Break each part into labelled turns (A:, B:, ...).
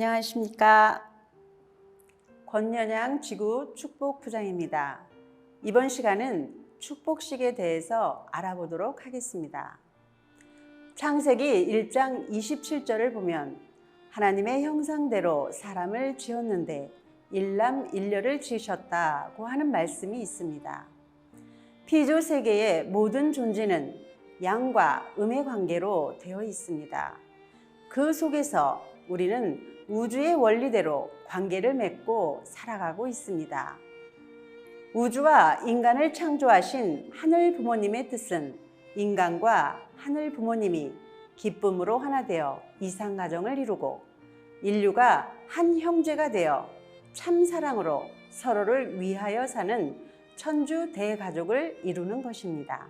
A: 안녕하십니까. 권연양 지구 축복부장입니다. 이번 시간은 축복식에 대해서 알아보도록 하겠습니다. 창세기 1장 27절을 보면 하나님의 형상대로 사람을 지었는데 일남일녀를 지으셨다고 하는 말씀이 있습니다. 피조 세계의 모든 존재는 양과 음의 관계로 되어 있습니다. 그 속에서 우리는 우주의 원리대로 관계를 맺고 살아가고 있습니다. 우주와 인간을 창조하신 하늘 부모님의 뜻은 인간과 하늘 부모님이 기쁨으로 하나 되어 이상가정을 이루고 인류가 한 형제가 되어 참사랑으로 서로를 위하여 사는 천주 대가족을 이루는 것입니다.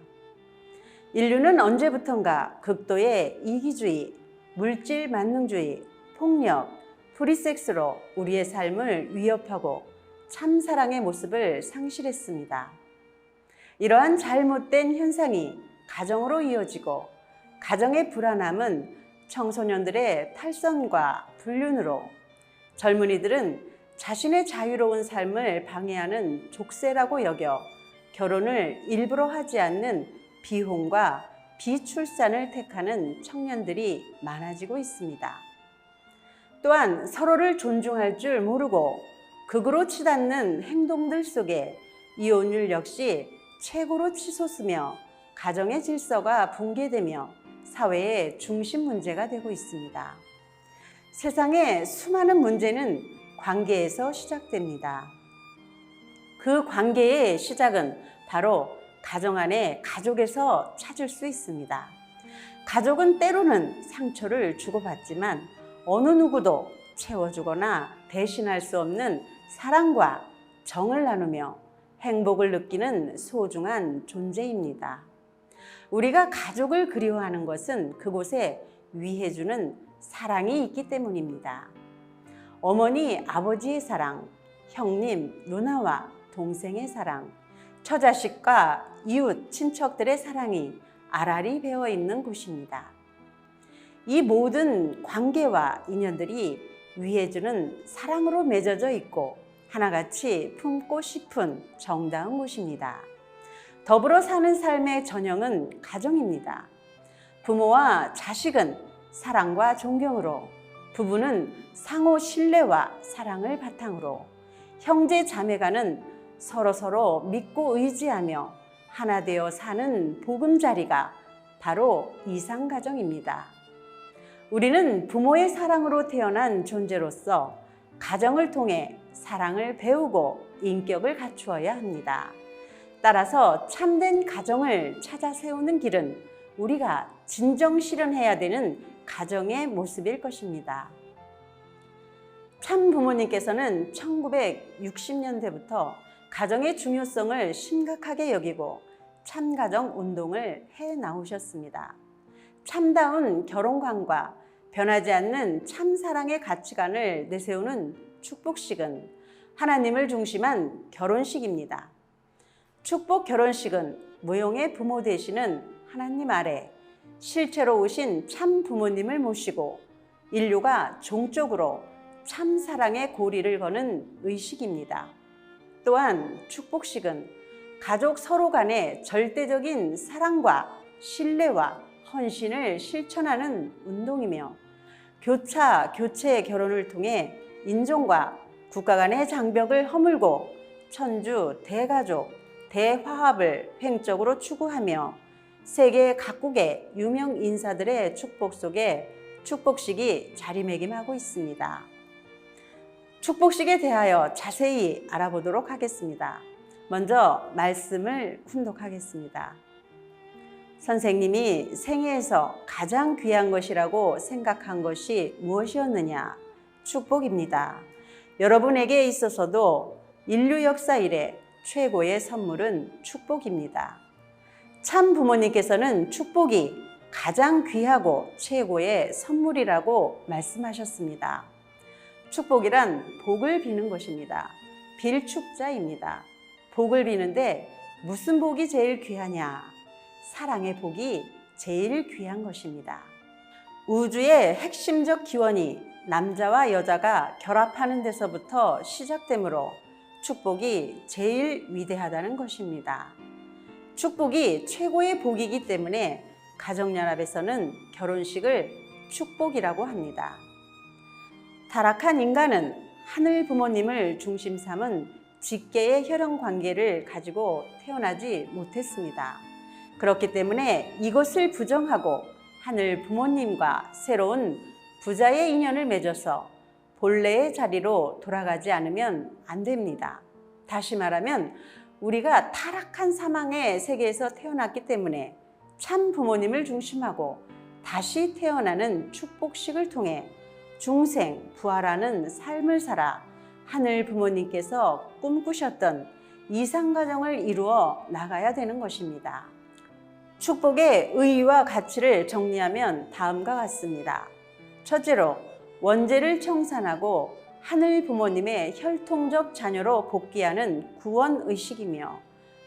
A: 인류는 언제부턴가 극도의 이기주의, 물질 만능주의, 폭력, 프리섹스로 우리의 삶을 위협하고 참사랑의 모습을 상실했습니다. 이러한 잘못된 현상이 가정으로 이어지고 가정의 불안함은 청소년들의 탈선과 불륜으로 젊은이들은 자신의 자유로운 삶을 방해하는 족쇄라고 여겨 결혼을 일부러 하지 않는 비혼과 비출산을 택하는 청년들이 많아지고 있습니다. 또한 서로를 존중할 줄 모르고 극으로 치닫는 행동들 속에 이혼율 역시 최고로 치솟으며 가정의 질서가 붕괴되며 사회의 중심 문제가 되고 있습니다. 세상의 수많은 문제는 관계에서 시작됩니다. 그 관계의 시작은 바로 가정 안에 가족에서 찾을 수 있습니다. 가족은 때로는 상처를 주고받지만 어느 누구도 채워주거나 대신할 수 없는 사랑과 정을 나누며 행복을 느끼는 소중한 존재입니다. 우리가 가족을 그리워하는 것은 그곳에 위해주는 사랑이 있기 때문입니다. 어머니, 아버지의 사랑, 형님, 누나와 동생의 사랑, 처자식과 이웃, 친척들의 사랑이 알알이 배어 있는 곳입니다. 이 모든 관계와 인연들이 위해주는 사랑으로 맺어져 있고 하나같이 품고 싶은 정다운 곳입니다. 더불어 사는 삶의 전형은 가정입니다. 부모와 자식은 사랑과 존경으로, 부부는 상호 신뢰와 사랑을 바탕으로, 형제 자매간은 서로서로 믿고 의지하며 하나 되어 사는 보금자리가 바로 이상가정입니다. 우리는 부모의 사랑으로 태어난 존재로서 가정을 통해 사랑을 배우고 인격을 갖추어야 합니다. 따라서 참된 가정을 찾아 세우는 길은 우리가 진정 실현해야 되는 가정의 모습일 것입니다. 참 부모님께서는 1960년대부터 가정의 중요성을 심각하게 여기고 참가정 운동을 해 나오셨습니다. 참다운 결혼관과 변하지 않는 참사랑의 가치관을 내세우는 축복식은 하나님을 중심한 결혼식입니다. 축복 결혼식은 무용의 부모 되시는 하나님 아래 실체로 오신 참 부모님을 모시고 인류가 종적으로 참사랑의 고리를 거는 의식입니다. 또한 축복식은 가족 서로 간의 절대적인 사랑과 신뢰와 헌신을 실천하는 운동이며 교체 결혼을 통해 인종과 국가 간의 장벽을 허물고 천주 대가족, 대화합을 횡적으로 추구하며 세계 각국의 유명 인사들의 축복 속에 축복식이 자리매김하고 있습니다. 축복식에 대하여 자세히 알아보도록 하겠습니다. 먼저 말씀을 훈독하겠습니다. 선생님이 생애에서 가장 귀한 것이라고 생각한 것이 무엇이었느냐? 축복입니다. 여러분에게 있어서도 인류 역사 이래 최고의 선물은 축복입니다. 참 부모님께서는 축복이 가장 귀하고 최고의 선물이라고 말씀하셨습니다. 축복이란 복을 비는 것입니다. 빌축자입니다. 복을 비는데 무슨 복이 제일 귀하냐? 사랑의 복이 제일 귀한 것입니다. 우주의 핵심적 기원이 남자와 여자가 결합하는 데서부터 시작되므로 축복이 제일 위대하다는 것입니다. 축복이 최고의 복이기 때문에 가정연합에서는 결혼식을 축복이라고 합니다. 타락한 인간은 하늘 부모님을 중심 삼은 직계의 혈연 관계를 가지고 태어나지 못했습니다. 그렇기 때문에 이것을 부정하고 하늘 부모님과 새로운 부자의 인연을 맺어서 본래의 자리로 돌아가지 않으면 안 됩니다. 다시 말하면 우리가 타락한 사망의 세계에서 태어났기 때문에 참 부모님을 중심하고 다시 태어나는 축복식을 통해 중생, 부활하는 삶을 살아 하늘 부모님께서 꿈꾸셨던 이상가정을 이루어 나가야 되는 것입니다. 축복의 의의와 가치를 정리하면 다음과 같습니다. 첫째로, 원죄를 청산하고 하늘 부모님의 혈통적 자녀로 복귀하는 구원의식이며,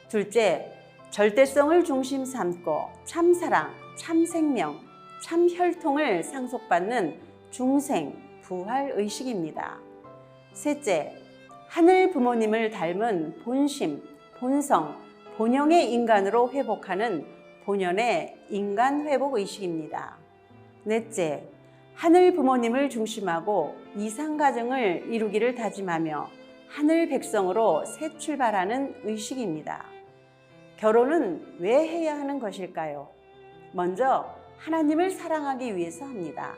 A: 둘째, 절대성을 중심 삼고 참사랑, 참생명, 참혈통을 상속받는 중생, 부활의식입니다. 셋째, 하늘 부모님을 닮은 본심, 본성, 본영의 인간으로 회복하는 본연의 인간 회복 의식입니다. 넷째, 하늘 부모님을 중심하고 이상가정을 이루기를 다짐하며 하늘 백성으로 새 출발하는 의식입니다. 결혼은 왜 해야 하는 것일까요? 먼저 하나님을 사랑하기 위해서 합니다.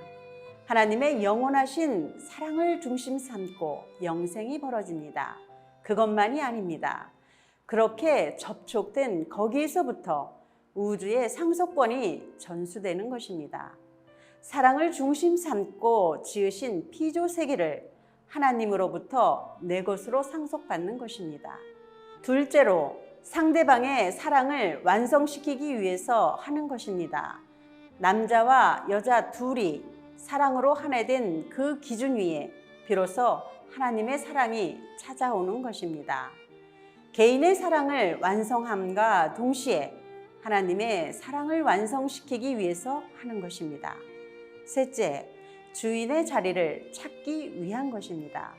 A: 하나님의 영원하신 사랑을 중심 삼고 영생이 벌어집니다. 그것만이 아닙니다. 그렇게 접촉된 거기에서부터 우주의 상속권이 전수되는 것입니다. 사랑을 중심 삼고 지으신 피조 세계를 하나님으로부터 내 것으로 상속받는 것입니다. 둘째로, 상대방의 사랑을 완성시키기 위해서 하는 것입니다. 남자와 여자 둘이 사랑으로 하나 된 그 기준 위에 비로소 하나님의 사랑이 찾아오는 것입니다. 개인의 사랑을 완성함과 동시에 하나님의 사랑을 완성시키기 위해서 하는 것입니다. 셋째, 주인의 자리를 찾기 위한 것입니다.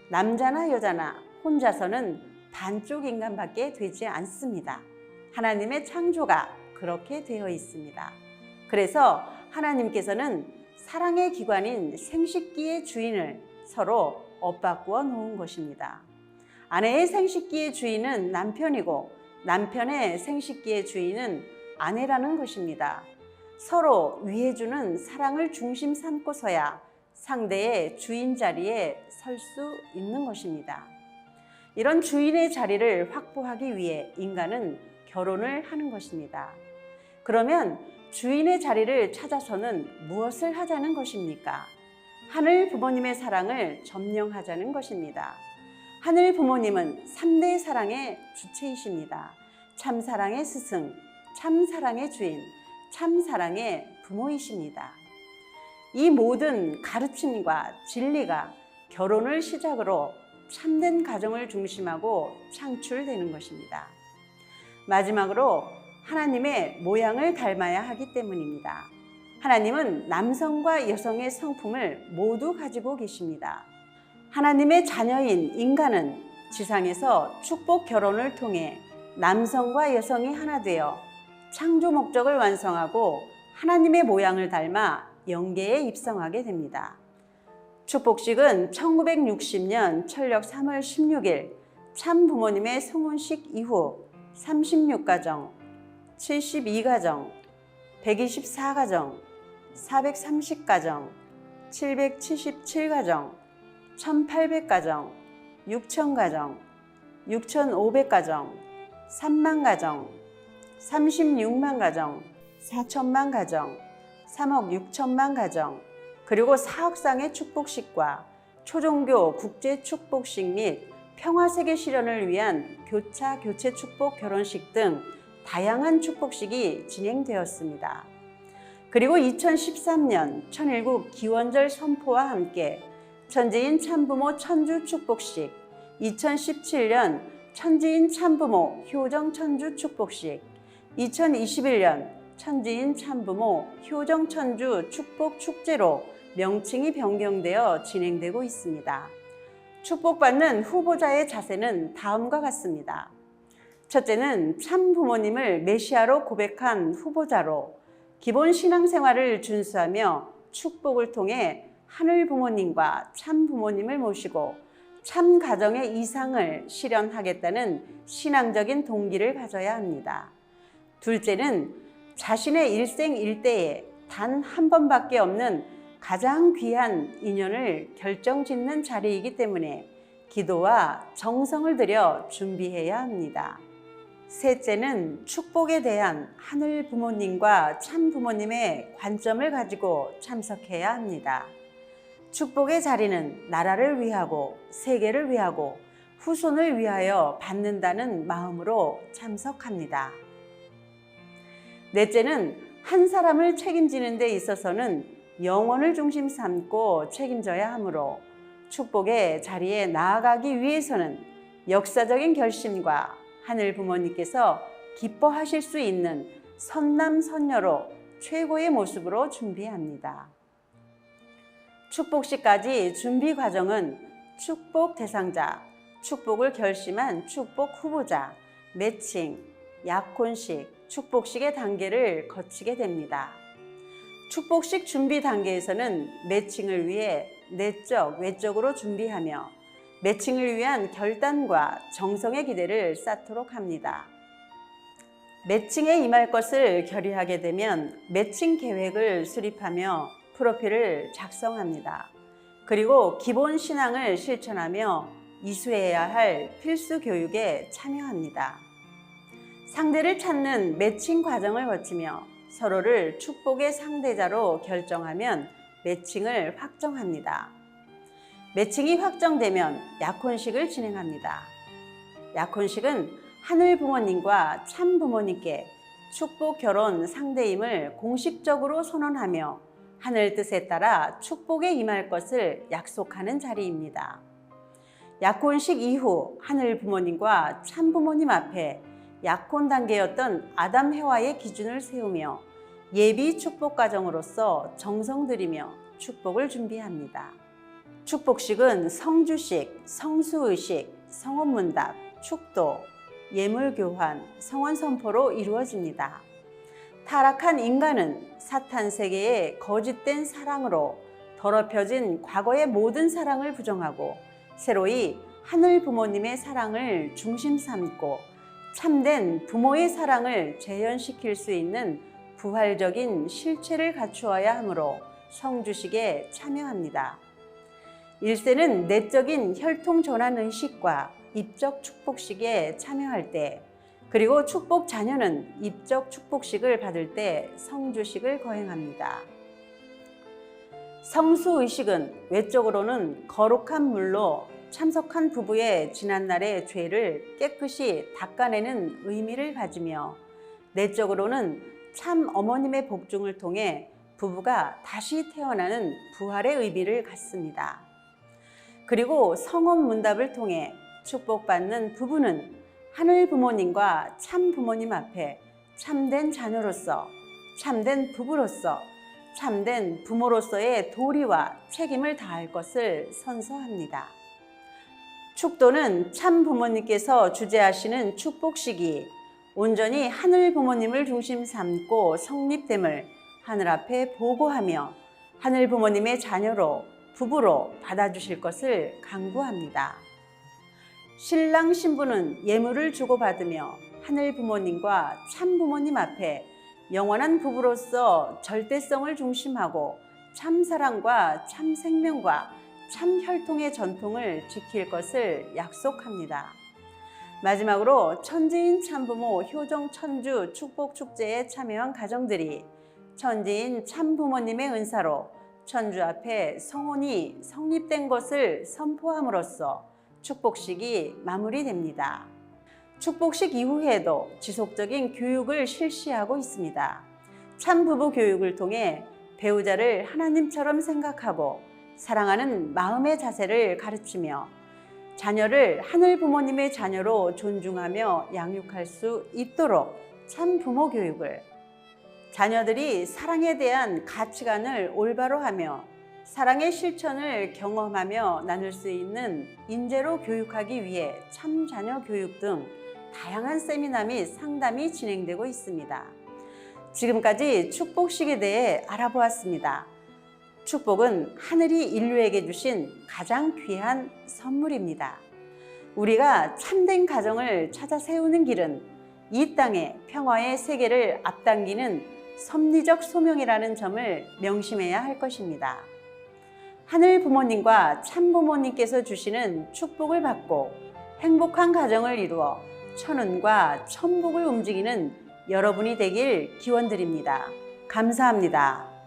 A: 남자나 여자나 혼자서는 반쪽 인간밖에 되지 않습니다. 하나님의 창조가 그렇게 되어 있습니다. 그래서 하나님께서는 사랑의 기관인 생식기의 주인을 서로 엇바꾸어 놓은 것입니다. 아내의 생식기의 주인은 남편이고 남편의 생식기의 주인은 아내라는 것입니다. 서로 위해주는 사랑을 중심 삼고서야 상대의 주인 자리에 설 수 있는 것입니다. 이런 주인의 자리를 확보하기 위해 인간은 결혼을 하는 것입니다. 그러면 주인의 자리를 찾아서는 무엇을 하자는 것입니까? 하늘 부모님의 사랑을 점령하자는 것입니다. 하늘 부모님은 3대 사랑의 주체이십니다. 참사랑의 스승, 참사랑의 주인, 참사랑의 부모이십니다. 이 모든 가르침과 진리가 결혼을 시작으로 참된 가정을 중심하고 창출되는 것입니다. 마지막으로 하나님의 모양을 닮아야 하기 때문입니다. 하나님은 남성과 여성의 성품을 모두 가지고 계십니다. 하나님의 자녀인 인간은 지상에서 축복 결혼을 통해 남성과 여성이 하나 되어 창조 목적을 완성하고 하나님의 모양을 닮아 영계에 입성하게 됩니다. 축복식은 1960년 철력 3월 16일 참 부모님의 성혼식 이후 36가정, 72가정, 124가정, 430가정, 777가정, 1800가정, 6000가정, 6500가정, 3만가정, 36만가정, 4천만가정, 3억 6천만가정, 그리고 4억상의 축복식과 초종교 국제 축복식 및 평화세계 실현을 위한 교차 교체 축복 결혼식 등 다양한 축복식이 진행되었습니다. 그리고 2013년 천일국 기원절 선포와 함께 천지인 참부모 천주 축복식, 2017년 천지인 참부모 효정 천주 축복식, 2021년 천지인 참부모 효정 천주 축복 축제로 명칭이 변경되어 진행되고 있습니다. 축복받는 후보자의 자세는 다음과 같습니다. 첫째는 참 부모님을 메시아로 고백한 후보자로 기본 신앙생활을 준수하며 축복을 통해 하늘 부모님과 참 부모님을 모시고 참 가정의 이상을 실현하겠다는 신앙적인 동기를 가져야 합니다. 둘째는 자신의 일생 일대에 단 한 번밖에 없는 가장 귀한 인연을 결정짓는 자리이기 때문에 기도와 정성을 들여 준비해야 합니다. 셋째는 축복에 대한 하늘 부모님과 참 부모님의 관점을 가지고 참석해야 합니다. 축복의 자리는 나라를 위하고 세계를 위하고 후손을 위하여 받는다는 마음으로 참석합니다. 넷째는 한 사람을 책임지는 데 있어서는 영혼을 중심 삼고 책임져야 하므로 축복의 자리에 나아가기 위해서는 역사적인 결심과 하늘 부모님께서 기뻐하실 수 있는 선남선녀로 최고의 모습으로 준비합니다. 축복식까지 준비 과정은 축복 대상자, 축복을 결심한 축복 후보자, 매칭, 약혼식, 축복식의 단계를 거치게 됩니다. 축복식 준비 단계에서는 매칭을 위해 내적, 외적으로 준비하며 매칭을 위한 결단과 정성의 기대를 쌓도록 합니다. 매칭에 임할 것을 결의하게 되면 매칭 계획을 수립하며 프로필을 작성합니다. 그리고 기본 신앙을 실천하며 이수해야 할 필수 교육에 참여합니다. 상대를 찾는 매칭 과정을 거치며 서로를 축복의 상대자로 결정하면 매칭을 확정합니다. 매칭이 확정되면 약혼식을 진행합니다. 약혼식은 하늘 부모님과 참 부모님께 축복 결혼 상대임을 공식적으로 선언하며 하늘 뜻에 따라 축복에 임할 것을 약속하는 자리입니다. 약혼식 이후 하늘 부모님과 참 부모님 앞에 약혼 단계였던 아담 해와의 기준을 세우며 예비 축복 과정으로서 정성 들이며 축복을 준비합니다. 축복식은 성주식, 성수의식, 성혼문답, 축도, 예물교환, 성원선포로 이루어집니다. 타락한 인간은 사탄 세계의 거짓된 사랑으로 더럽혀진 과거의 모든 사랑을 부정하고 새로이 하늘 부모님의 사랑을 중심 삼고 참된 부모의 사랑을 재현시킬 수 있는 부활적인 실체를 갖추어야 하므로 성주식에 참여합니다. 1세는 내적인 혈통 전환 의식과 입적 축복식에 참여할 때, 그리고 축복 자녀는 입적 축복식을 받을 때 성주식을 거행합니다. 성수 의식은 외적으로는 거룩한 물로 참석한 부부의 지난날의 죄를 깨끗이 닦아내는 의미를 가지며 내적으로는 참 어머님의 복중을 통해 부부가 다시 태어나는 부활의 의미를 갖습니다. 그리고 성혼 문답을 통해 축복받는 부부는 하늘 부모님과 참 부모님 앞에 참된 자녀로서, 참된 부부로서, 참된 부모로서의 도리와 책임을 다할 것을 선서합니다. 축도는 참 부모님께서 주재하시는 축복식이 온전히 하늘 부모님을 중심 삼고 성립됨을 하늘 앞에 보고하며 하늘 부모님의 자녀로 부부로 받아주실 것을 강구합니다. 신랑 신부는 예물을 주고받으며 하늘 부모님과 참 부모님 앞에 영원한 부부로서 절대성을 중심하고 참 사랑과 참 생명과 참 혈통의 전통을 지킬 것을 약속합니다. 마지막으로 천지인 참부모 효정 천주 축복 축제에 참여한 가정들이 천지인 참부모님의 은사로 천주 앞에 성혼이 성립된 것을 선포함으로써 축복식이 마무리됩니다. 축복식 이후에도 지속적인 교육을 실시하고 있습니다. 참부부 교육을 통해 배우자를 하나님처럼 생각하고 사랑하는 마음의 자세를 가르치며 자녀를 하늘 부모님의 자녀로 존중하며 양육할 수 있도록 참 부모 교육을, 자녀들이 사랑에 대한 가치관을 올바로 하며 사랑의 실천을 경험하며 나눌 수 있는 인재로 교육하기 위해 참자녀 교육 등 다양한 세미나 및 상담이 진행되고 있습니다. 지금까지 축복식에 대해 알아보았습니다. 축복은 하늘이 인류에게 주신 가장 귀한 선물입니다. 우리가 참된 가정을 찾아 세우는 길은 이 땅의 평화의 세계를 앞당기는 섭리적 소명이라는 점을 명심해야 할 것입니다. 하늘 부모님과 참 부모님께서 주시는 축복을 받고 행복한 가정을 이루어 천운과 천복을 움직이는 여러분이 되길 기원드립니다. 감사합니다.